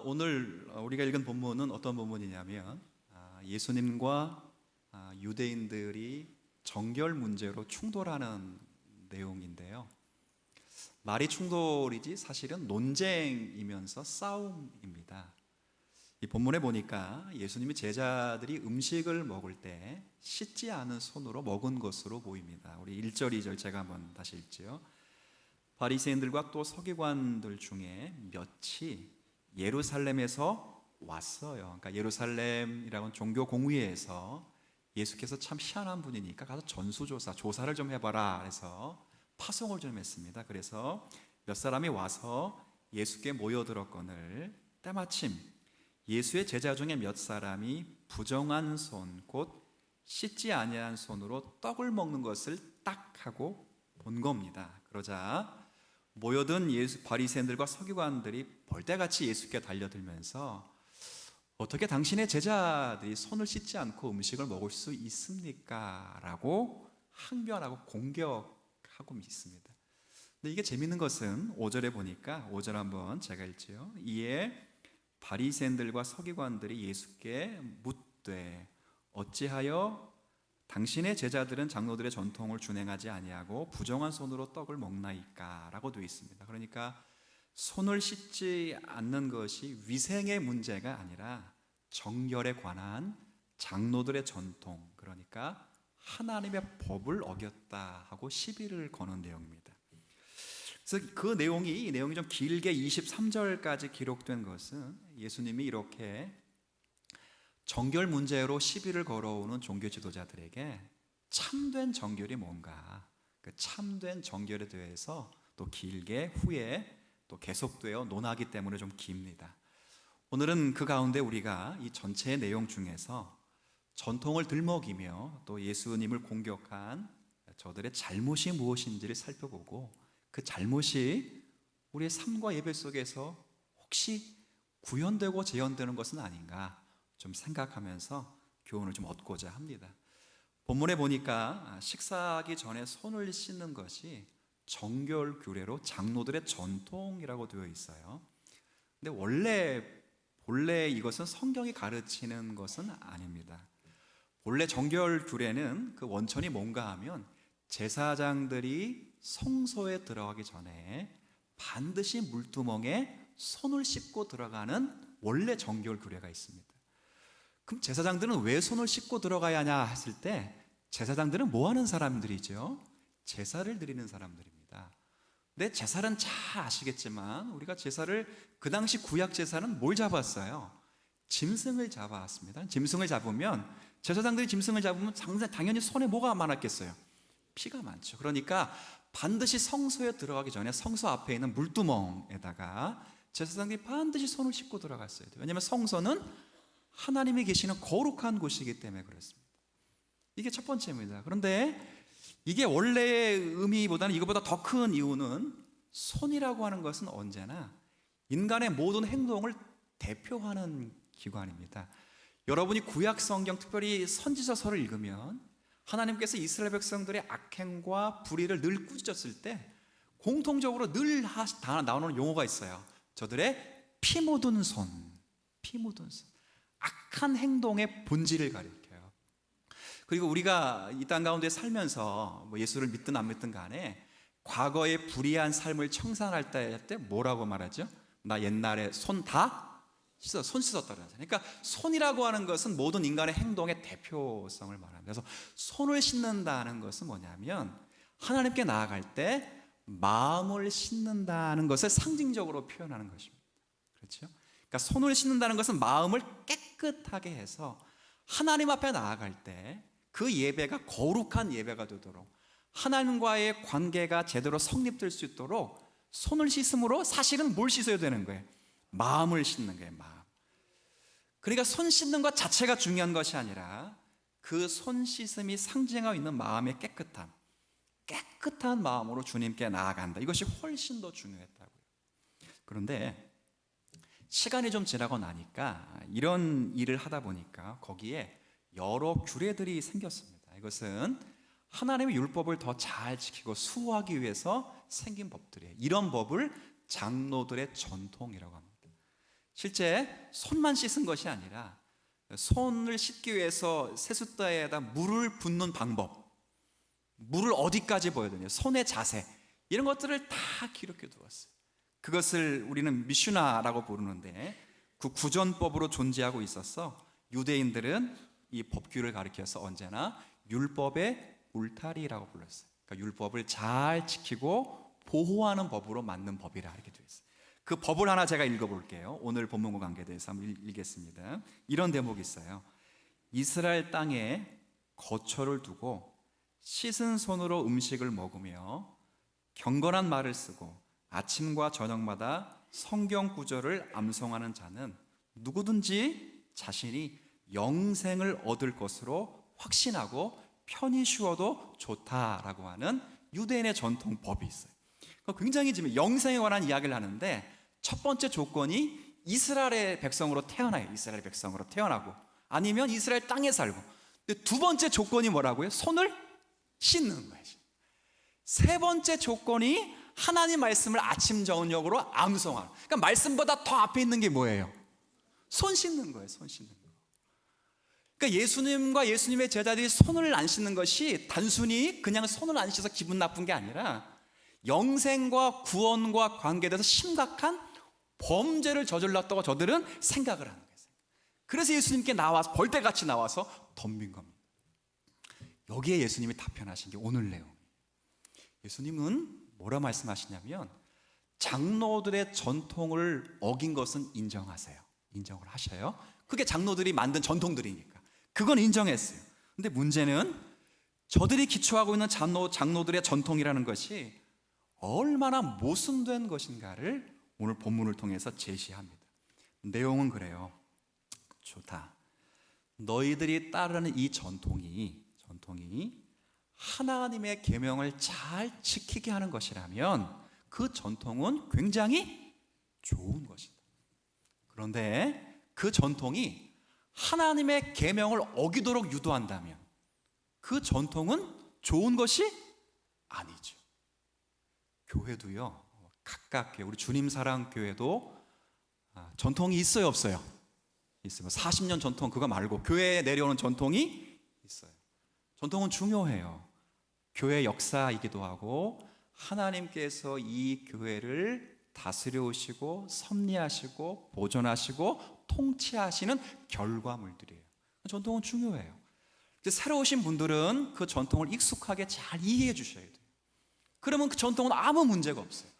오늘 우리가 읽은 본문은 어떤 본문이냐면 예수님과 유대인들이 정결 문제로 충돌하는 내용인데요. 말이 충돌이지 사실은 논쟁이면서 싸움입니다. 이 본문에 보니까 예수님이 제자들이 음식을 먹을 때 씻지 않은 손으로 먹은 것으로 보입니다. 우리 1절, 2절 제가 한번 다시 읽지요. 바리새인들과 또 서기관들 중에 몇이 예루살렘에서 왔어요. 그러니까 예루살렘이라는 종교 공회에서 예수께서 참 희한한 분이니까 가서 조사를 좀 해봐라 해서 파송을 좀 했습니다. 그래서 몇 사람이 와서 예수께 모여들었거늘 때마침 예수의 제자 중에 몇 사람이 부정한 손, 곧 씻지 아니한 손으로 떡을 먹는 것을 딱 하고 본 겁니다. 그러자 모여든 바리새인들과 서기관들이 벌떼같이 예수께 달려들면서 어떻게 당신의 제자들이 손을 씻지 않고 음식을 먹을 수 있습니까? 라고 항변하고 공격하고 있습니다. 근데 이게 재밌는 것은 5절에 보니까 5절 한번 제가 읽지요. 이에 바리새인들과 서기관들이 예수께 묻되 어찌하여 당신의 제자들은 장로들의 전통을 준행하지 아니하고 부정한 손으로 떡을 먹나이까? 라고 되어 있습니다. 그러니까 손을 씻지 않는 것이 위생의 문제가 아니라 정결에 관한 장로들의 전통, 그러니까 하나님의 법을 어겼다 하고 시비를 거는 내용입니다. 그래서 이 내용이 좀 길게 23절까지 기록된 것은 예수님이 이렇게 정결 문제로 시비를 걸어오는 종교 지도자들에게 참된 정결이 뭔가, 그 참된 정결에 대해서 또 길게 후에 또 계속되어 논하기 때문에 좀 깁니다. 오늘은 그 가운데 우리가 이 전체의 내용 중에서 전통을 들먹이며 또 예수님을 공격한 저들의 잘못이 무엇인지를 살펴보고 그 잘못이 우리의 삶과 예배 속에서 혹시 구현되고 재현되는 것은 아닌가 좀 생각하면서 교훈을 좀 얻고자 합니다. 본문에 보니까 식사하기 전에 손을 씻는 것이 정결 규례로 장로들의 전통이라고 되어 있어요. 근데 본래 이것은 성경이 가르치는 것은 아닙니다. 본래 정결 규례는 그 원천이 뭔가 하면 제사장들이 성소에 들어가기 전에 반드시 물두멍에 손을 씻고 들어가는 원래 정결 규례가 있습니다. 그럼 제사장들은 왜 손을 씻고 들어가야 하냐 했을 때 제사장들은 뭐 하는 사람들이죠? 제사를 드리는 사람들입니다. 근데 제사는 잘 아시겠지만 우리가 제사를 그 당시 구약 제사는 뭘 잡았어요? 짐승을 잡아왔습니다. 짐승을 잡으면 제사장들이 짐승을 잡으면 당연히 손에 뭐가 많았겠어요? 피가 많죠. 그러니까 반드시 성소에 들어가기 전에 성소 앞에 있는 물두멍에다가 제사장들이 반드시 손을 씻고 들어갔어야 돼요. 왜냐하면 성소는 하나님이 계시는 거룩한 곳이기 때문에 그렇습니다. 이게 첫 번째입니다. 그런데 이게 원래의 의미보다는 이것보다 더 큰 이유는 손이라고 하는 것은 언제나 인간의 모든 행동을 대표하는 기관입니다. 여러분이 구약 성경 특별히 선지서서를 읽으면 하나님께서 이스라엘 백성들의 악행과 불의를 늘 꾸짖었을 때 공통적으로 늘 나오는 용어가 있어요. 저들의 피 묻은 손, 피 묻은 손. 악한 행동의 본질을 가리켜요. 그리고 우리가 이 땅 가운데 살면서 예수를 믿든 안 믿든 간에 과거의 불의한 삶을 청산할 때 뭐라고 말하죠? 나 옛날에 손 씻었다 그러잖아요. 그러니까 손이라고 하는 것은 모든 인간의 행동의 대표성을 말합니다. 그래서 손을 씻는다는 것은 뭐냐면 하나님께 나아갈 때 마음을 씻는다는 것을 상징적으로 표현하는 것입니다. 그렇죠? 그러니까 손을 씻는다는 것은 마음을 깨끗하게 해서 하나님 앞에 나아갈 때 그 예배가 거룩한 예배가 되도록 하나님과의 관계가 제대로 성립될 수 있도록 손을 씻음으로 사실은 뭘 씻어야 되는 거예요? 마음을 씻는 거예요. 마음. 그러니까 손 씻는 것 자체가 중요한 것이 아니라 그 손 씻음이 상징하고 있는 마음의 깨끗한 마음으로 주님께 나아간다. 이것이 훨씬 더 중요했다고요. 그런데 시간이 좀 지나고 나니까 이런 일을 하다 보니까 거기에 여러 규례들이 생겼습니다. 이것은 하나님의 율법을 더 잘 지키고 수호하기 위해서 생긴 법들이에요. 이런 법을 장로들의 전통이라고 합니다. 실제 손만 씻은 것이 아니라 손을 씻기 위해서 세숫대에다 물을 붓는 방법, 물을 어디까지 부어야 되냐, 손의 자세, 이런 것들을 다 기록해 두었어요. 그것을 우리는 미슈나라고 부르는데 그 구전법으로 존재하고 있어서 유대인들은 이 법규를 가리켜서 언제나 율법의 울타리라고 불렀어요. 그러니까 율법을 잘 지키고 보호하는 법으로 만든 법이라 이렇게 되어 있어요. 그 법을 하나 제가 읽어볼게요. 오늘 본문과 관계돼서 한번 읽겠습니다. 이런 대목이 있어요. 이스라엘 땅에 거처를 두고 씻은 손으로 음식을 먹으며 경건한 말을 쓰고 아침과 저녁마다 성경 구절을 암송하는 자는 누구든지 자신이 영생을 얻을 것으로 확신하고 편히 쉬어도 좋다라고 하는 유대인의 전통 법이 있어요. 굉장히 지금 영생에 관한 이야기를 하는데 첫 번째 조건이 이스라엘의 백성으로 태어나요. 이스라엘 백성으로 태어나고 아니면 이스라엘 땅에 살고. 근데 두 번째 조건이 뭐라고요? 손을 씻는 거예요. 세 번째 조건이 하나님 말씀을 아침 저녁으로 암송하는. 그러니까 말씀보다 더 앞에 있는 게 뭐예요? 손 씻는 거예요. 손 씻는 거. 그러니까 예수님과 예수님의 제자들이 손을 안 씻는 것이 단순히 그냥 손을 안 씻어서 기분 나쁜 게 아니라 영생과 구원과 관계돼서 심각한 범죄를 저질렀다고 저들은 생각을 하는 거예요. 그래서 예수님께 나와서 벌떼같이 나와서 덤빈 겁니다. 여기에 예수님이 답변하신 게 오늘 내용. 예수님은 뭐라 말씀하시냐면 장로들의 전통을 어긴 것은 인정하세요. 인정을 하셔요. 그게 장로들이 만든 전통들이니까 그건 인정했어요. 근데 문제는 저들이 기초하고 있는 장로들의 전통이라는 것이 얼마나 모순된 것인가를 오늘 본문을 통해서 제시합니다. 내용은 그래요. 좋다. 너희들이 따르는 이 전통이 하나님의 계명을 잘 지키게 하는 것이라면 그 전통은 굉장히 좋은 것이다. 그런데 그 전통이 하나님의 계명을 어기도록 유도한다면 그 전통은 좋은 것이 아니죠. 교회도요, 각각 우리 주님 사랑 교회도 전통이 있어요, 없어요? 있어요. 40년 전통 그거 말고 교회에 내려오는 전통이 있어요. 전통은 중요해요. 교회 역사이기도 하고 하나님께서 이 교회를 다스려 오시고 섭리하시고 보존하시고 통치하시는 결과물들이에요. 전통은 중요해요. 새로 오신 분들은 그 전통을 익숙하게 잘 이해해 주셔야 돼요. 그러면 그 전통은 아무 문제가 없어요.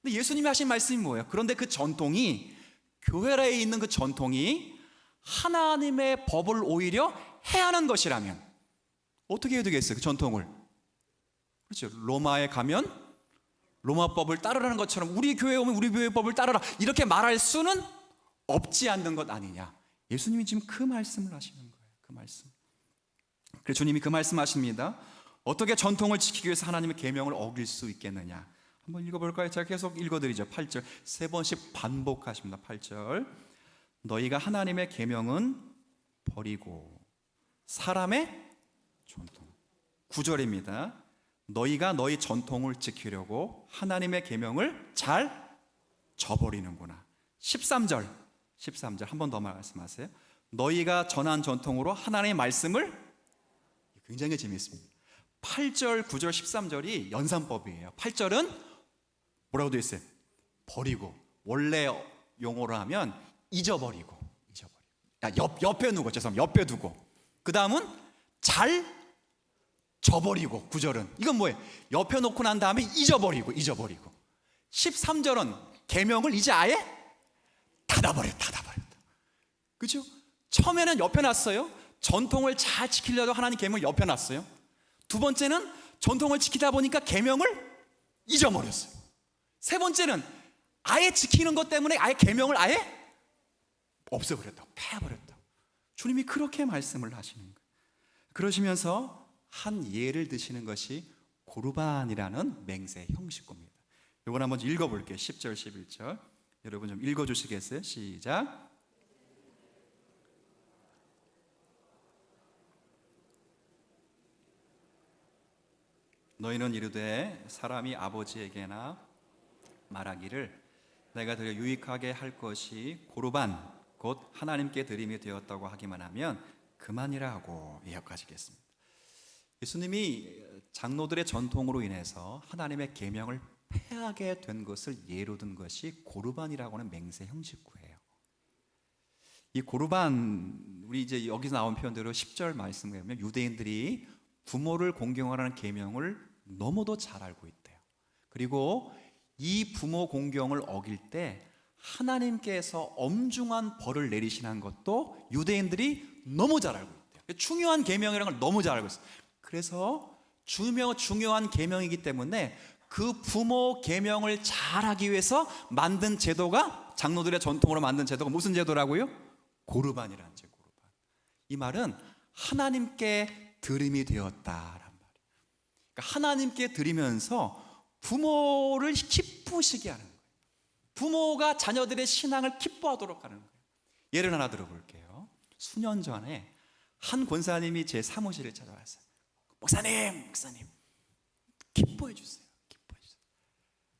근데 예수님이 하신 말씀이 뭐예요? 그런데 그 전통이 교회 내에 있는 그 전통이 하나님의 법을 오히려 해하는 것이라면 어떻게 해야 되겠어요? 그 전통을. 그렇죠. 로마에 가면 로마법을 따르라는 것처럼 우리 교회에 오면 우리 교회 법을 따르라 이렇게 말할 수는 없지 않는 것 아니냐. 예수님이 지금 그 말씀을 하시는 거예요. 그 말씀. 그래서 주님이 그 말씀하십니다. 어떻게 전통을 지키기 위해서 하나님의 계명을 어길 수 있겠느냐. 한번 읽어볼까요? 제가 계속 읽어드리죠. 8절 세 번씩 반복하십니다. 8절 너희가 하나님의 계명은 버리고 사람의 전통. 9절입니다. 너희가 너희 전통을 지키려고 하나님의 계명을 잘 저버리는구나. 13절 한 번 더 말씀하세요. 너희가 전한 전통으로 하나님의 말씀을. 굉장히 재미있습니다. 8절, 9절, 13절이 연산법이에요. 8절은 뭐라고 되어 있어요? 버리고. 원래 용어로 하면 잊어버리고. 옆에 두고. 죄송합니다. 옆에 두고. 그 다음은 잘 저버리고. 9절은 이건 뭐예요? 옆에 놓고 난 다음에 잊어버리고. 13절은 계명을 이제 아예 닫아버렸다. 그렇죠? 처음에는 옆에 놨어요. 전통을 잘 지키려고 하나님 계명을 옆에 놨어요. 두 번째는 전통을 지키다 보니까 계명을 잊어버렸어요. 세 번째는 아예 지키는 것 때문에 아예 계명을 아예 없애버렸다고, 패버렸다고. 주님이 그렇게 말씀을 하시는 거예요. 그러시면서 한 예를 드시는 것이 고르반이라는 맹세 형식입니다. 이걸 한번 읽어볼게요. 10절, 11절. 여러분 좀 읽어주시겠어요? 시작. 너희는 이르되 사람이 아버지에게나 말하기를 내가 드려 유익하게 할 것이 고르반 곧 하나님께 드림이 되었다고 하기만 하면 그만이라 하고 여기까지겠습니다. 예수님이 장로들의 전통으로 인해서 하나님의 계명을 폐하게 된 것을 예로 든 것이 고르반이라고 하는 맹세 형식구예요. 이 고르반, 우리 이제 여기서 나온 표현대로 10절 말씀을 보면 유대인들이 부모를 공경하라는 계명을 너무도 잘 알고 있대요. 그리고 이 부모 공경을 어길 때 하나님께서 엄중한 벌을 내리시는 것도 유대인들이 너무 잘 알고 있대요. 중요한 계명이라는 걸 너무 잘 알고 있어요. 그래서 중요한 계명이기 때문에 그 부모 계명을 잘하기 위해서 만든 제도가, 장로들의 전통으로 만든 제도가 무슨 제도라고요? 고르반이라는 제도. 고르반. 이 말은 하나님께 드림이 되었다란 말이에요. 그러니까 하나님께 드리면서 부모를 기쁘시게 하는 거예요. 부모가 자녀들의 신앙을 기뻐하도록 하는 거예요. 예를 하나 들어볼게요. 수년 전에 한 권사님이 제 사무실에 찾아왔어요. 목사님 기뻐해 주세요.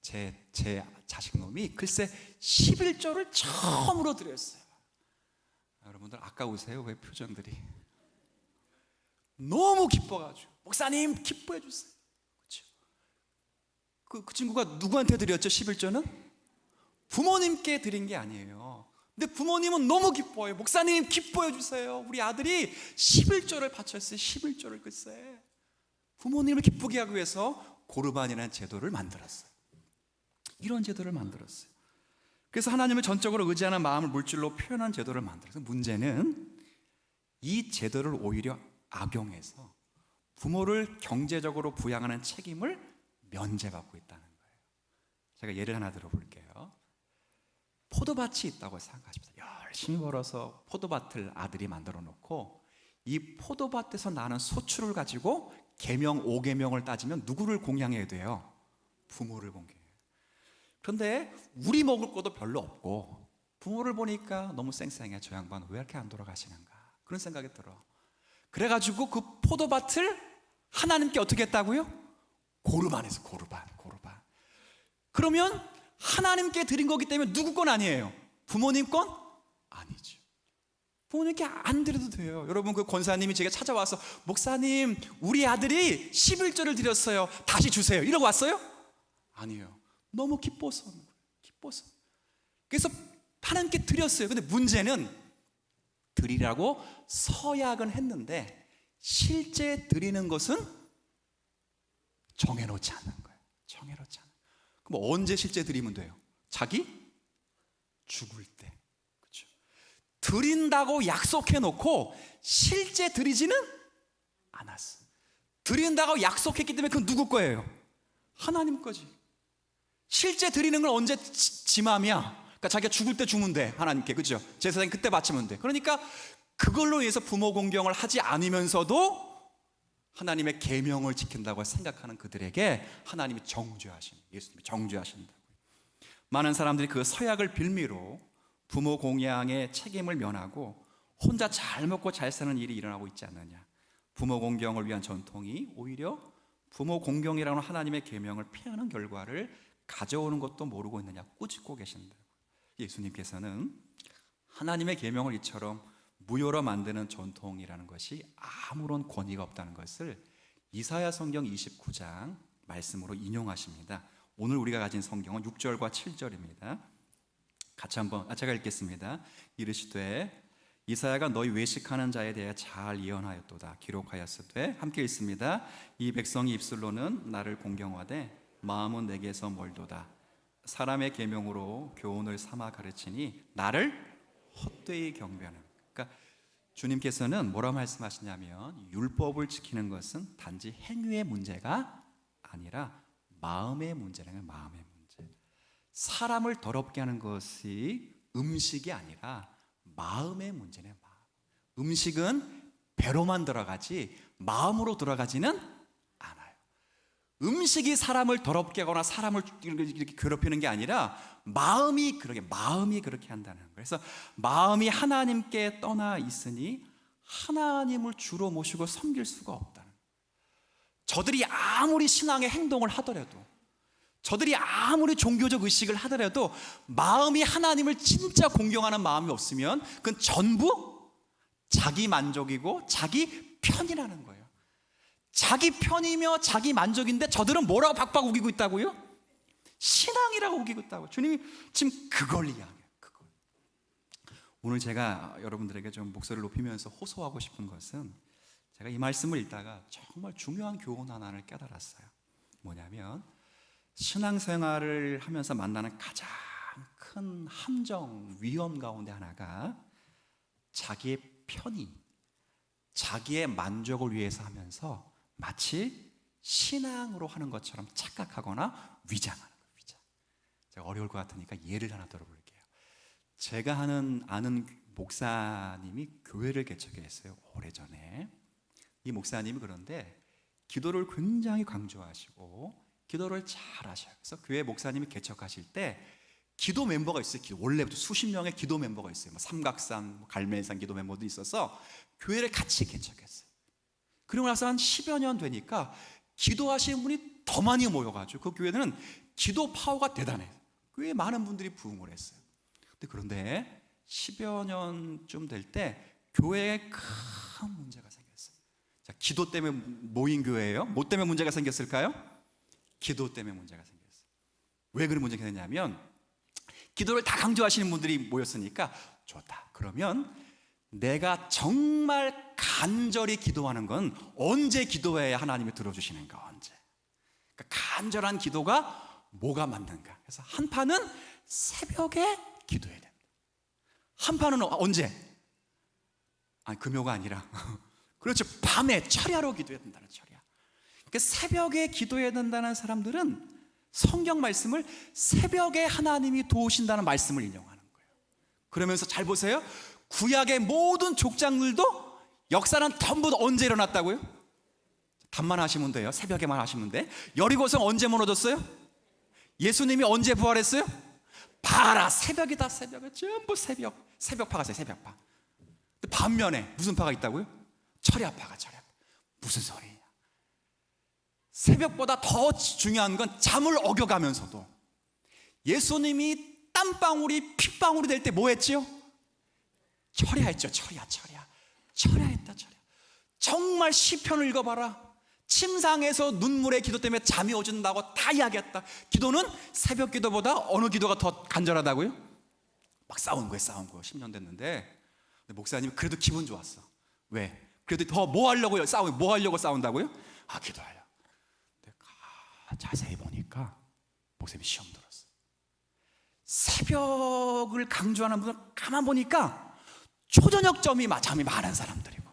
제 자식놈이 글쎄 11조를 처음으로 드렸어요. 여러분들 아까우세요? 왜 표정들이? 너무 기뻐가지고 목사님 기뻐해 주세요. 그렇죠? 그 친구가 누구한테 드렸죠? 11조는? 부모님께 드린 게 아니에요. 근데 부모님은 너무 기뻐해요. 목사님 기뻐해 주세요. 우리 아들이 11조를 바쳤어요. 11조를 글쎄. 부모님을 기쁘게 하기 위해서 고르반이라는 제도를 만들었어요. 이런 제도를 만들었어요. 그래서 하나님을 전적으로 의지하는 마음을 물질로 표현한 제도를 만들어서, 문제는 이 제도를 오히려 악용해서 부모를 경제적으로 부양하는 책임을 면제받고 있다는 거예요. 제가 예를 하나 들어볼게요. 포도밭이 있다고 생각하십시다. 열심히 벌어서 포도밭을 아들이 만들어 놓고 이 포도밭에서 나는 소출을 가지고 계명 5계명을 따지면 누구를 공양해야 돼요? 부모를 공양해요. 그런데 우리 먹을 것도 별로 없고 부모를 보니까 너무 쌩쌩해. 저 양반 왜 이렇게 안 돌아가시는가, 그런 생각이 들어. 그래가지고 그 포도밭을 하나님께 어떻게 했다고요? 고르반에서 고르반. 그러면 하나님께 드린 거기 때문에 누구 건 아니에요? 부모님 건 아니죠. 부모님께 안 드려도 돼요. 여러분, 그 권사님이 제가 찾아와서 목사님 우리 아들이 11조를 드렸어요, 다시 주세요, 이러고 왔어요? 아니에요. 너무 기뻐서. 그래서 하나님께 드렸어요. 근데 문제는 드리라고 서약은 했는데 실제 드리는 것은 정해놓지 않는 거예요. 그럼 언제 실제 드리면 돼요? 자기 죽을 때. 그렇죠? 드린다고 약속해놓고 실제 드리지는 않았어. 드린다고 약속했기 때문에 그건 누구 거예요? 하나님 거지. 실제 드리는 건 언제 지 맘이야. 그러니까 자기가 죽을 때 주면 돼, 하나님께. 그죠? 제사장 그때 바치면 돼. 그러니까 그걸로 인해서 부모 공경을 하지 않으면서도 하나님의 계명을 지킨다고 생각하는 그들에게 하나님이 예수님이 정죄하신다고요. 많은 사람들이 그 서약을 빌미로 부모 공양의 책임을 면하고 혼자 잘 먹고 잘 사는 일이 일어나고 있지 않느냐. 부모 공경을 위한 전통이 오히려 부모 공경이라는 하나님의 계명을 피하는 결과를 가져오는 것도 모르고 있느냐 꾸짖고 계신다. 예수님께서는 하나님의 계명을 이처럼 무효로 만드는 전통이라는 것이 아무런 권위가 없다는 것을 이사야 성경 29장 말씀으로 인용하십니다. 오늘 우리가 가진 성경은 6절과 7절입니다. 같이 한번 제가 읽겠습니다. 이르시되 이사야가 너희 외식하는 자에 대해 잘 예언하였도다. 기록하였으되, 함께 읽습니다. 이 백성이 입술로는 나를 공경하되 마음은 내게서 멀도다. 사람의 계명으로 교훈을 삼아 가르치니 나를 헛되이 경배하는. 그러니까 주님께서는 뭐라 말씀하시냐면 율법을 지키는 것은 단지 행위의 문제가 아니라 마음의 문제라는 거예요. 마음의 문제. 사람을 더럽게 하는 것이 음식이 아니라 마음의 문제네. 음식은 배로만 들어가지 마음으로 들어가지는 않아요. 음식이 사람을 더럽게 하거나 사람을 이렇게 괴롭히는 게 아니라 마음이 그렇게 한다는 거예요. 그래서 마음이 하나님께 떠나 있으니 하나님을 주로 모시고 섬길 수가 없다는 거예요. 저들이 아무리 신앙의 행동을 하더라도, 저들이 아무리 종교적 의식을 하더라도 마음이 하나님을 진짜 공경하는 마음이 없으면 그건 전부 자기 만족이고 자기 편이라는 거예요. 자기 편이며 자기 만족인데 저들은 뭐라고 박박 우기고 있다고요? 신앙이라고 우기고 있다고. 주님이 지금 그걸 이야기해요. 그걸. 오늘 제가 여러분들에게 좀 목소리를 높이면서 호소하고 싶은 것은, 제가 이 말씀을 읽다가 정말 중요한 교훈 하나를 깨달았어요. 뭐냐면 신앙생활을 하면서 만나는 가장 큰 함정, 위험 가운데 하나가 자기의 편의, 자기의 만족을 위해서 하면서 마치 신앙으로 하는 것처럼 착각하거나 위장하는 거예요. 위장. 제가 어려울 것 같으니까 예를 하나 들어볼게요. 제가 아는 목사님이 교회를 개척해 했어요. 오래전에. 이 목사님이 그런데 기도를 굉장히 강조하시고 기도를 잘 하셔요. 그래서 교회 목사님이 개척하실 때 기도 멤버가 있어요. 원래부터 수십 명의 기도 멤버가 있어요. 삼각산, 갈매산 기도 멤버도 있어서 교회를 같이 개척했어요. 그리고 나서 한 10여 년 되니까 기도하시는 분이 더 많이 모여가지고 그 교회는 기도 파워가 대단해요. 교회에 많은 분들이 부흥을 했어요. 그런데 10여 년쯤 될 때 교회에 큰 문제가 생겼어요. 자, 기도 때문에 모인 교회예요. 뭐 때문에 문제가 생겼을까요? 기도 때문에 문제가 생겼어요. 왜 그런 문제가 생겼냐면 기도를 다 강조하시는 분들이 모였으니까 좋다. 그러면 내가 정말 간절히 기도하는 건 언제 기도해야 하나님이 들어주시는가? 언제? 그러니까 간절한 기도가 뭐가 맞는가? 그래서 한 판은 새벽에 기도해야 된다. 한 판은 언제? 아니, 금요가 아니라 그렇죠. 밤에 철야로 기도해야 된다는 철야. 그러니까 새벽에 기도해야 된다는 사람들은 성경 말씀을 새벽에 하나님이 도우신다는 말씀을 인용하는 거예요. 그러면서 잘 보세요. 구약의 모든 족장들도 역사는 전부 언제 일어났다고요? 밤만 하시면 돼요. 새벽에만 하시면 돼. 여리고성 언제 무너졌어요? 예수님이 언제 부활했어요? 봐라, 새벽이다. 새벽에 전부 새벽파가 있어요. 새벽파. 근데 반면에 무슨 파가 있다고요? 철야파가. 무슨 소리냐? 새벽보다 더 중요한 건 잠을 어겨가면서도 예수님이 땀방울이 핏방울이 될 때 뭐 했지요? 철야했죠. 철야했다. 정말 시편을 읽어봐라. 침상에서 눈물의 기도 때문에 잠이 오진다고 다 이야기했다. 기도는 새벽 기도보다 어느 기도가 더 간절하다고요? 막 싸운 거예요. 10년 됐는데 목사님이 그래도 기분 좋았어. 왜? 그래도 더 뭐 하려고 싸운다고요? 기도하려고. 자세히 보니까 목사님이 시험 들었어. 새벽을 강조하는 분은 가만 보니까 초저녁점이 잠이 많은 사람들이고,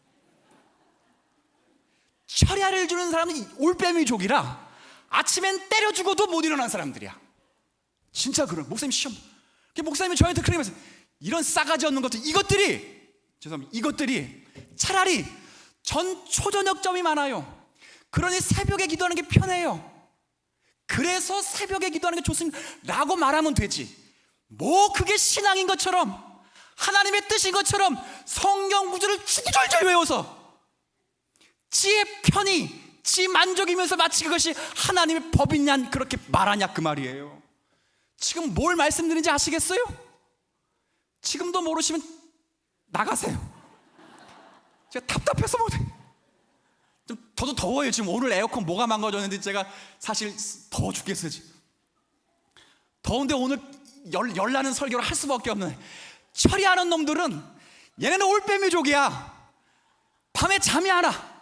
철야를 주는 사람은 올빼미족이라 아침엔 때려 죽어도 못 일어난 사람들이야. 진짜 그런 목사님 시험. 목사님이 저한테 그렇게 말했어요. 이런 싸가지 없는 것들, 이것들이 차라리 전 초저녁점이 많아요. 그러니 새벽에 기도하는 게 편해요. 그래서 새벽에 기도하는 게 좋습니다 라고 말하면 되지. 뭐 그게 신앙인 것처럼, 하나님의 뜻인 것처럼 성경 구절을 주구절절 외워서 지의 편의, 지 만족이면서 마치 그것이 하나님의 법이냐 그렇게 말하냐 그 말이에요. 지금 뭘 말씀드리는지 아시겠어요? 지금도 모르시면 나가세요. 제가 답답해서 못해. 좀 저도 더워요. 지금 오늘 에어컨 뭐가 망가졌는데 제가 사실 더워 죽겠어요. 지금. 더운데 오늘 열나는 설교를 할 수밖에 없는. 철야하는 놈들은 얘네는 올빼미족이야. 밤에 잠이 안 와.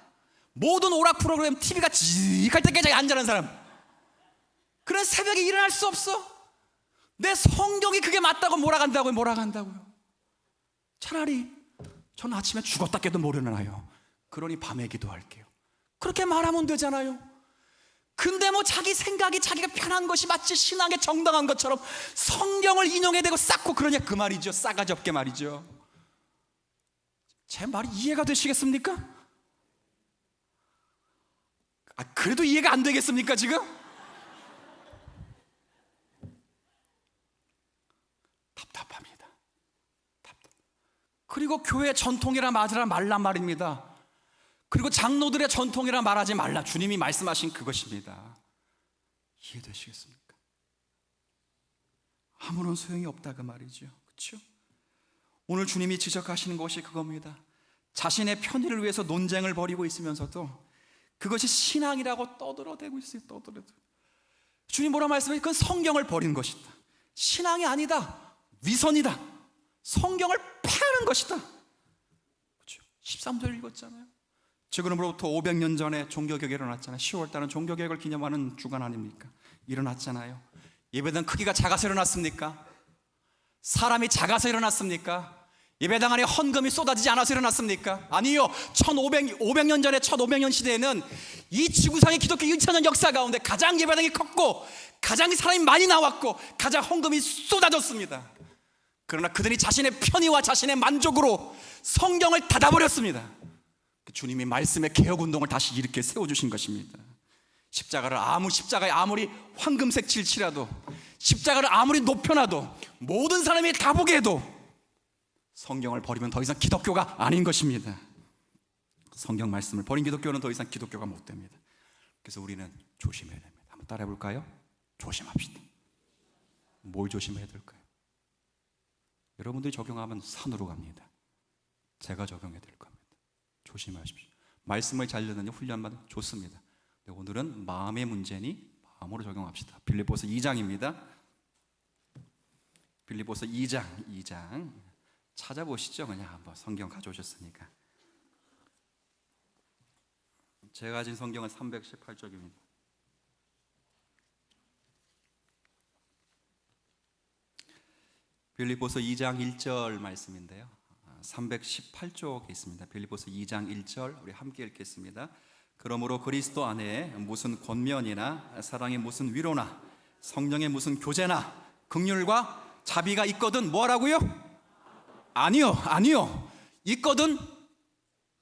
모든 오락 프로그램 TV가 지직할 때까지 앉아있는 사람. 그런 새벽에 일어날 수 없어. 내 성경이 그게 맞다고 몰아간다고요. 차라리 저는 아침에 죽었다 깨도 모르나요. 그러니 밤에 기도할게요. 그렇게 말하면 되잖아요. 근데 뭐 자기 생각이 자기가 편한 것이 마치 신앙의 정당한 것처럼 성경을 인용해야 되고 쌓고 그러냐 그 말이죠. 싸가지 없게 말이죠. 제 말이 이해가 되시겠습니까? 그래도 이해가 안 되겠습니까 지금? 답답합니다. 그리고 교회 전통이라 말란 말입니다. 그리고 장로들의 전통이라 말하지 말라. 주님이 말씀하신 그것입니다. 이해되시겠습니까? 아무런 소용이 없다 그 말이죠. 그렇죠? 오늘 주님이 지적하시는 것이 그겁니다. 자신의 편의를 위해서 논쟁을 벌이고 있으면서도 그것이 신앙이라고 떠들어대고 있어요. 주님 뭐라 말씀해요? 그건 성경을 버리는 것이다. 신앙이 아니다. 위선이다. 성경을 패하는 것이다. 그렇죠? 13절 읽었잖아요. 지금으로부터 500년 전에 종교개혁이 일어났잖아요. 10월달은 종교개혁을 기념하는 주간 아닙니까? 일어났잖아요. 예배당 크기가 작아서 일어났습니까? 사람이 작아서 일어났습니까? 예배당 안에 헌금이 쏟아지지 않아서 일어났습니까? 아니요. 500년 전에 1500년 시대에는 이 지구상의 기독교 2000년 역사 가운데 가장 예배당이 컸고 가장 사람이 많이 나왔고 가장 헌금이 쏟아졌습니다. 그러나 그들이 자신의 편의와 자신의 만족으로 성경을 닫아버렸습니다. 주님이 말씀의 개혁운동을 다시 이렇게 세워주신 것입니다. 십자가에 아무리 황금색 칠칠해도, 십자가를 아무리 높여놔도, 모든 사람이 다 보게 해도 성경을 버리면 더 이상 기독교가 아닌 것입니다. 성경 말씀을 버린 기독교는 더 이상 기독교가 못 됩니다. 그래서 우리는 조심해야 됩니다. 한번 따라해 볼까요? 조심합시다. 뭘 조심해야 될까요? 여러분들이 적용하면 산으로 갑니다. 제가 적용해야 될 겁니다. 조심하십시오. 말씀을 잘 듣는 훈련만 좋습니다. 오늘은 마음의 문제니 마음으로 적용합시다. 빌립보서 2장입니다. 빌립보서 2장 찾아보시죠. 그냥 한번 성경 가져오셨으니까. 제가 가진 성경은 318쪽입니다. 빌립보서 2장 1절 말씀인데요. 318쪽에 있습니다. 빌립보서 2장 1절 우리 함께 읽겠습니다. 그러므로 그리스도 안에 무슨 권면이나 사랑의 무슨 위로나 성령의 무슨 교제나 긍휼과 자비가 있거든 뭐라고요? 아니요. 있거든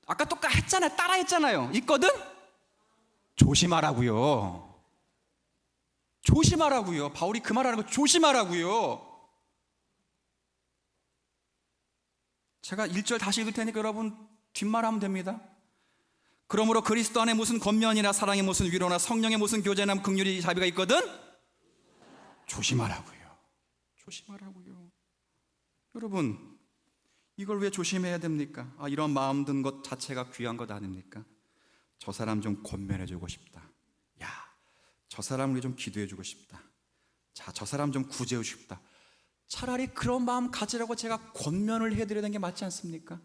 아까 똑같이 했잖아요. 따라 했잖아요. 있거든 조심하라고요. 바울이 그 말하는 거 조심하라고요. 제가 1절 다시 읽을 테니까 여러분 뒷말하면 됩니다. 그러므로 그리스도 안에 무슨 권면이나 사랑의 무슨 위로나 성령의 무슨 교제나 긍휼이 자비가 있거든 조심하라고요. 여러분 이걸 왜 조심해야 됩니까? 이런 마음 든 것 자체가 귀한 것 아닙니까? 저 사람 좀 권면해주고 싶다. 저 사람 우리 좀 기도해주고 싶다. 저 사람 좀 구제해주고 싶다. 차라리 그런 마음 가지라고 제가 권면을 해드려야 되는 게 맞지 않습니까?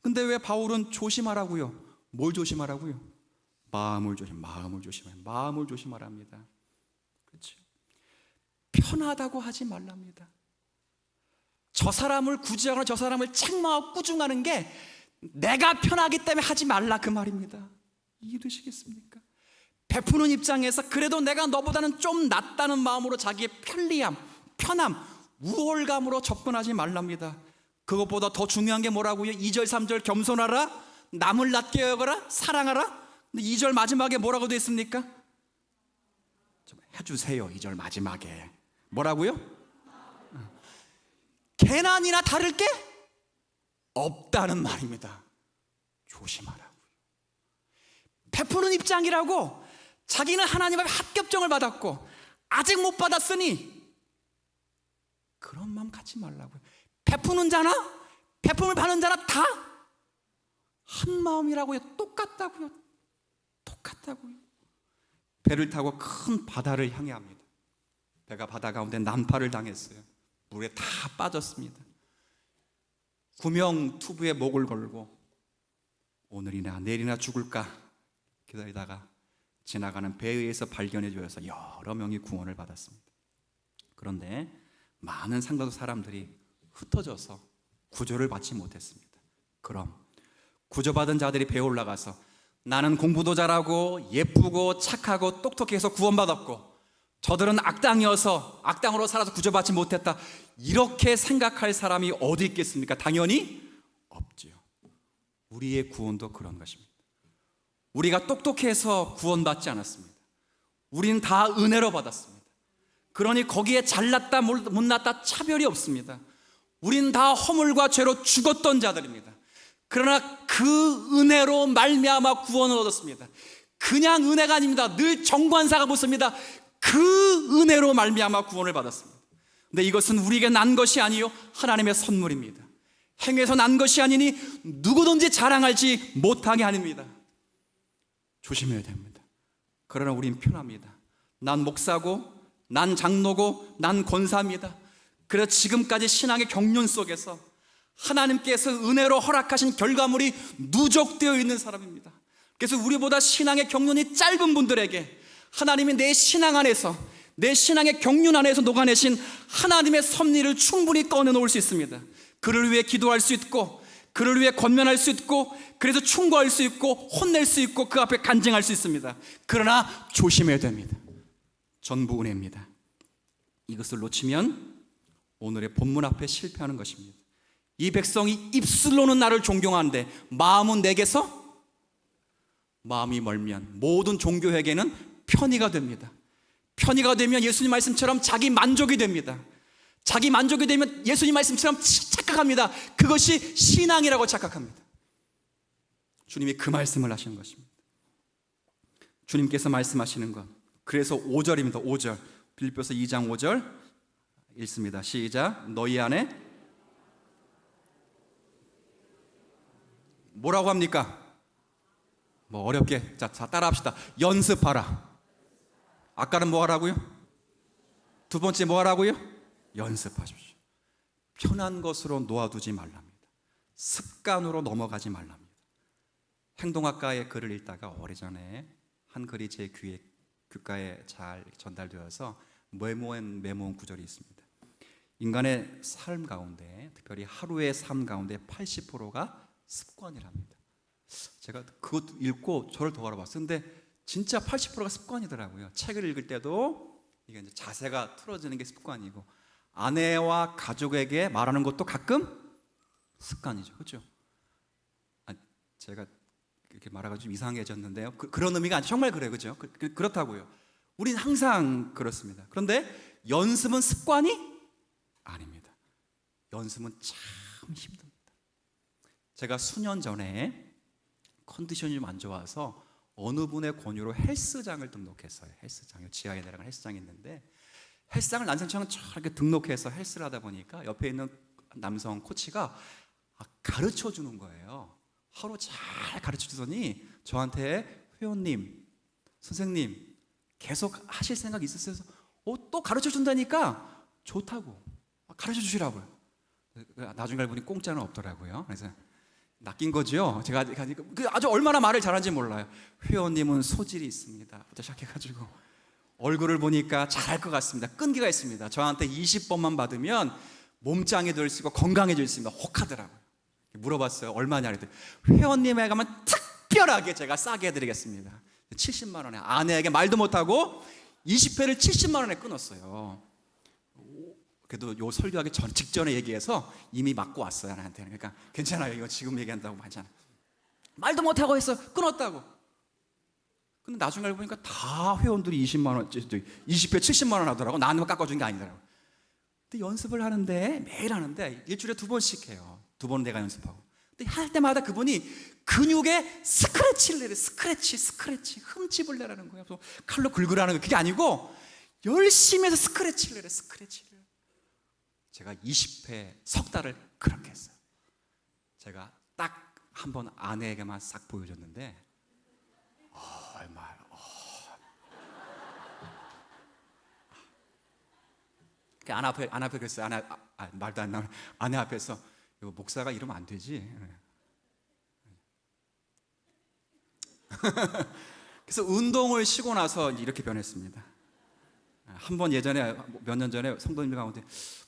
근데 왜 바울은 조심하라고요? 뭘 조심하라고요? 마음을 조심하랍니다. 그렇죠? 편하다고 하지 말랍니다. 저 사람을 구제하거나 저 사람을 책망하고 꾸중하는 게 내가 편하기 때문에 하지 말라 그 말입니다. 이해되시겠습니까? 베푸는 입장에서 그래도 내가 너보다는 좀 낫다는 마음으로 자기의 편리함, 편함, 우월감으로 접근하지 말랍니다. 그것보다 더 중요한 게 뭐라고요? 2절 3절 겸손하라, 남을 낮게 여겨라, 사랑하라. 근데 2절 마지막에 뭐라고 되어 있습니까? 좀 해주세요. 2절 마지막에 뭐라고요? 개난이나 다를 게 없다는 말입니다. 조심하라고요. 베푸는 입장이라고 자기는 하나님 앞에 합격정을 받았고 아직 못 받았으니 그런 마음 갖지 말라고요. 베푸는 자나 베품을 받는 자나 다 한 마음이라고요. 똑같다고요. 배를 타고 큰 바다를 향해 합니다. 배가 바다 가운데 난파를 당했어요. 물에 다 빠졌습니다. 구명투부에 목을 걸고 오늘이나 내일이나 죽을까 기다리다가 지나가는 배에 의해서 발견해 주어서 여러 명이 구원을 받았습니다. 그런데 많은 상당수 사람들이 흩어져서 구조를 받지 못했습니다. 그럼 구조받은 자들이 배에 올라가서 나는 공부도 잘하고 예쁘고 착하고 똑똑해서 구원받았고 저들은 악당으로 살아서 구조받지 못했다, 이렇게 생각할 사람이 어디 있겠습니까? 당연히 없지요. 우리의 구원도 그런 것입니다. 우리가 똑똑해서 구원받지 않았습니다. 우리는 다 은혜로 받았습니다. 그러니 거기에 잘났다 못났다 차별이 없습니다. 우리는 다 허물과 죄로 죽었던 자들입니다. 그러나 그 은혜로 말미암아 구원을 얻었습니다. 그냥 은혜가 아닙니다. 늘 정관사가 묻습니다. 그 은혜로 말미암아 구원을 받았습니다. 근데 이것은 우리에게 난 것이 아니요 하나님의 선물입니다. 행해서 난 것이 아니니 누구든지 자랑하지 못하게 하십니다. 조심해야 됩니다. 그러나 우린 편합니다. 난 목사고, 난 장로고, 난 권사입니다. 그래서 지금까지 신앙의 경륜 속에서 하나님께서 은혜로 허락하신 결과물이 누적되어 있는 사람입니다. 그래서 우리보다 신앙의 경륜이 짧은 분들에게 하나님이 내 신앙 안에서, 내 신앙의 경륜 안에서 녹아내신 하나님의 섭리를 충분히 꺼내놓을 수 있습니다. 그를 위해 기도할 수 있고, 그를 위해 권면할 수 있고, 그래서 충고할 수 있고, 혼낼 수 있고, 그 앞에 간증할 수 있습니다. 그러나 조심해야 됩니다. 전부 은혜입니다. 이것을 놓치면 오늘의 본문 앞에 실패하는 것입니다. 이 백성이 입술로는 나를 존경하는데 마음은 내게서 마음이 멀면 모든 종교회계는 편의가 됩니다. 편의가 되면 예수님 말씀처럼 자기 만족이 됩니다. 자기 만족이 되면 예수님 말씀처럼 착각합니다. 그것이 신앙이라고 착각합니다. 주님이 그 말씀을 하시는 것입니다. 주님께서 말씀하시는 것, 그래서 5절입니다. 5절, 빌립보서 2장 5절 읽습니다. 시작. 너희 안에 뭐라고 합니까? 뭐 어렵게, 자 따라합시다. 연습하라. 아까는 뭐 하라고요? 두 번째 뭐 하라고요? 연습하십시오. 편한 것으로 놓아두지 말랍니다. 습관으로 넘어가지 말랍니다. 행동학과의 글을 읽다가 오래전에 한 글이 제 귓가에 잘 전달되어서 메모한 구절이 있습니다. 인간의 삶 가운데, 특별히 하루의 삶 가운데 80%가 습관이랍니다. 제가 그것 읽고 저를 더 알아봤어요. 근데 진짜 80%가 습관이더라고요. 책을 읽을 때도 이게 이제 자세가 틀어지는 게 습관이고, 아내와 가족에게 말하는 것도 가끔 습관이죠. 그렇죠? 제가 이렇게 말하기가 좀 이상해졌는데요. 그런 의미가 아니죠. 정말 그래요. 그렇죠? 그렇다고요. 우린 항상 그렇습니다. 그런데 연습은 습관이 아닙니다. 연습은 참 힘듭니다. 제가 수년 전에 컨디션이 좀 안 좋아서 어느 분의 권유로 헬스장을 등록했어요. 헬스장요. 지하에 내려간 헬스장이 있는데, 헬스장을 난생처럼 저렇게 등록해서 헬스를 하다 보니까 옆에 있는 남성 코치가 가르쳐 주는 거예요. 하루 잘 가르쳐 주더니 저한테 회원님, 선생님 계속 하실 생각 있으세요? 또 가르쳐 준다니까 좋다고 가르쳐 주시라고요. 나중에 알고 보니 공짜는 없더라고요. 그래서 낚인 거죠. 제가 아주 얼마나 말을 잘하는지 몰라요. 회원님은 소질이 있습니다 부터 시작해가지고 얼굴을 보니까 잘할 것 같습니다. 끈기가 있습니다. 저한테 20번만 받으면 몸짱이 될 수 있고 건강해질 수 있습니다. 혹하더라고요. 물어봤어요. 얼마냐 그랬더니 회원님에 가면 특별하게 제가 싸게 해드리겠습니다. 70만 원에, 아내에게 말도 못하고 20회를 70만 원에 끊었어요. 그래도 요 설교하기 직전에 얘기해서 이미 맞고 왔어요, 나한테는. 그러니까 괜찮아요. 이거 지금 얘기한다고 괜찮아. 말도 못하고 했어. 끊었다고. 근데 나중에 알고 보니까 다 회원들이 20만 원, 20회 70만 원 하더라고. 나는 깎아준 게 아니더라고. 근데 연습을 하는데, 매일 하는데 일주일에 2번씩 해요. 2번 내가 연습하고. 근데 할 때마다 그분이 근육에 스크래치를 내래. 스크래치 흠집을 내라는 거예요. 그래서 칼로 긁으라는 거. 그게 아니고 열심히 해서 스크래치를 내래. 스크래치를. 제가 20회 석 달을 그렇게 했어요. 제가 딱 한 번 아내에게만 싹 보여줬는데 얼마요? 아내 앞에 그랬어요. 말도 안 나오네. 아내 앞에서 이거 목사가 이러면 안 되지. 그래서 운동을 쉬고 나서 이렇게 변했습니다. 한 번 예전에 몇 년 전에 성도님들 가운데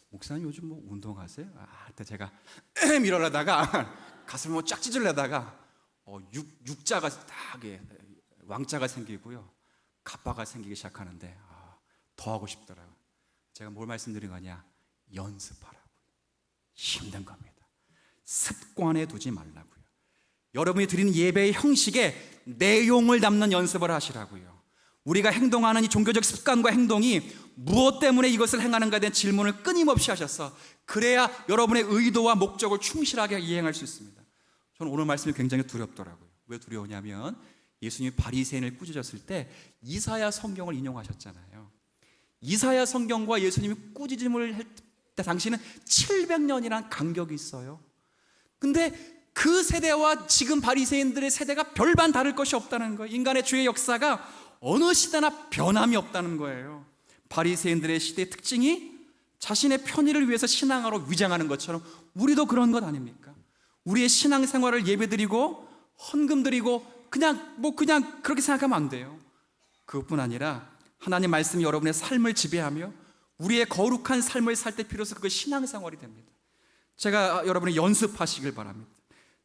목사님 요즘 뭐 운동하세요? 그때 제가 이러려다가 가슴을 뭐 쫙 찢으려다가 육자가 딱 왕자가 생기고요, 갑바가 생기기 시작하는데 더 하고 싶더라고요. 제가 뭘 말씀드린 거냐? 연습하라고요. 힘든 겁니다. 습관에 두지 말라고요. 여러분이 드리는 예배의 형식에 내용을 담는 연습을 하시라고요. 우리가 행동하는 이 종교적 습관과 행동이 무엇 때문에 이것을 행하는가에 대한 질문을 끊임없이 하셔서 그래야 여러분의 의도와 목적을 충실하게 이행할 수 있습니다. 저는 오늘 말씀이 굉장히 두렵더라고요. 왜 두려우냐면 예수님이 바리새인을 꾸짖었을 때 이사야 성경을 인용하셨잖아요. 이사야 성경과 예수님이 꾸짖음을 할 때 당시는 700년이라는 간격이 있어요. 근데 그 세대와 지금 바리새인들의 세대가 별반 다를 것이 없다는 거예요. 인간의 죄의 역사가 어느 시대나 변함이 없다는 거예요. 바리새인들의 시대의 특징이 자신의 편의를 위해서 신앙으로 위장하는 것처럼 우리도 그런 것 아닙니까? 우리의 신앙생활을 예배드리고 헌금드리고 그냥 그렇게 생각하면 안 돼요. 그것뿐 아니라 하나님 말씀이 여러분의 삶을 지배하며 우리의 거룩한 삶을 살 때 비로소 그게 신앙생활이 됩니다. 제가 여러분이 연습하시길 바랍니다.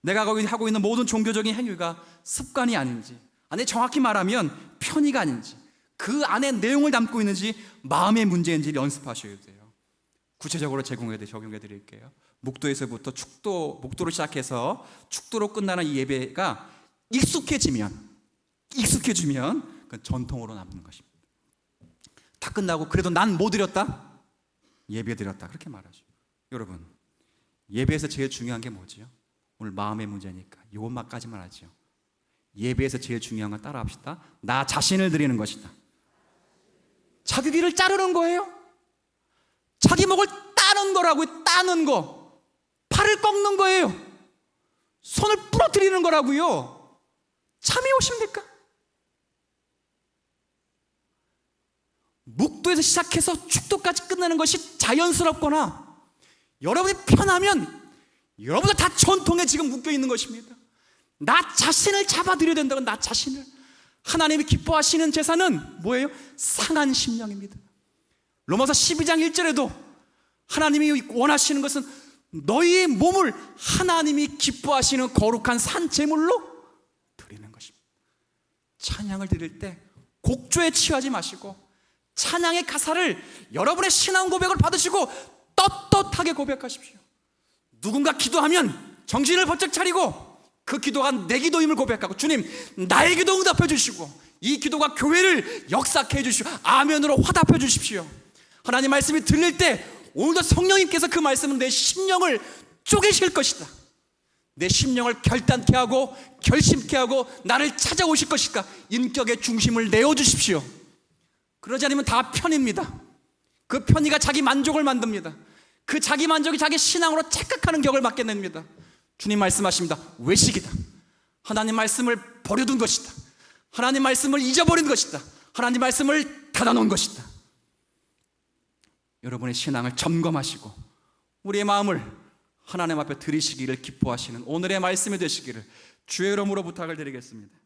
내가 하고 있는 모든 종교적인 행위가 습관이 아닌지, 아니 정확히 말하면 편의가 아닌지, 그 안에 내용을 담고 있는지 마음의 문제인지 연습하셔야 돼요. 구체적으로 적용해 드릴게요. 목도에서부터 목도로 시작해서 축도로 끝나는 이 예배가 익숙해지면 그건 전통으로 남는 것입니다. 다 끝나고 그래도 난 뭐 드렸다? 예배 드렸다. 그렇게 말하죠. 여러분, 예배에서 제일 중요한 게 뭐지요? 오늘 마음의 문제니까 이것만까지만 하죠. 예배에서 제일 중요한 건 따라합시다. 나 자신을 드리는 것이다. 자기 귀를 자르는 거예요. 자기 목을 따는 거라고요. 따는 거. 팔을 꺾는 거예요. 손을 부러뜨리는 거라고요. 참이 오십니까? 묵도에서 시작해서 축도까지 끝나는 것이 자연스럽거나 여러분이 편하면 여러분들 다 전통에 지금 묶여 있는 것입니다. 나 자신을 잡아들여야 된다고. 나 자신을. 하나님이 기뻐하시는 제사는 뭐예요? 상한 심령입니다. 로마서 12장 1절에도 하나님이 원하시는 것은 너희의 몸을 하나님이 기뻐하시는 거룩한 산 제물로 드리는 것입니다. 찬양을 드릴 때 곡조에 취하지 마시고 찬양의 가사를 여러분의 신앙 고백을 받으시고 떳떳하게 고백하십시오. 누군가 기도하면 정신을 번쩍 차리고 그 기도가 내 기도임을 고백하고, 주님 나의 기도 응답해 주시고 이 기도가 교회를 역사케 해 주시고 아멘으로 화답해 주십시오. 하나님 말씀이 들릴 때 오늘도 성령님께서 그 말씀은 내 심령을 쪼개실 것이다. 내 심령을 결단케 하고 결심케 하고 나를 찾아오실 것이다. 인격의 중심을 내어주십시오. 그러지 않으면 다 편입니다. 그 편의가 자기 만족을 만듭니다. 그 자기 만족이 자기 신앙으로 착각하는 격을 맞게 냅니다. 주님 말씀하십니다. 외식이다. 하나님 말씀을 버려둔 것이다. 하나님 말씀을 잊어버린 것이다. 하나님 말씀을 닫아놓은 것이다. 여러분의 신앙을 점검하시고 우리의 마음을 하나님 앞에 드리시기를 기뻐하시는 오늘의 말씀이 되시기를 주의 이름으로 부탁을 드리겠습니다.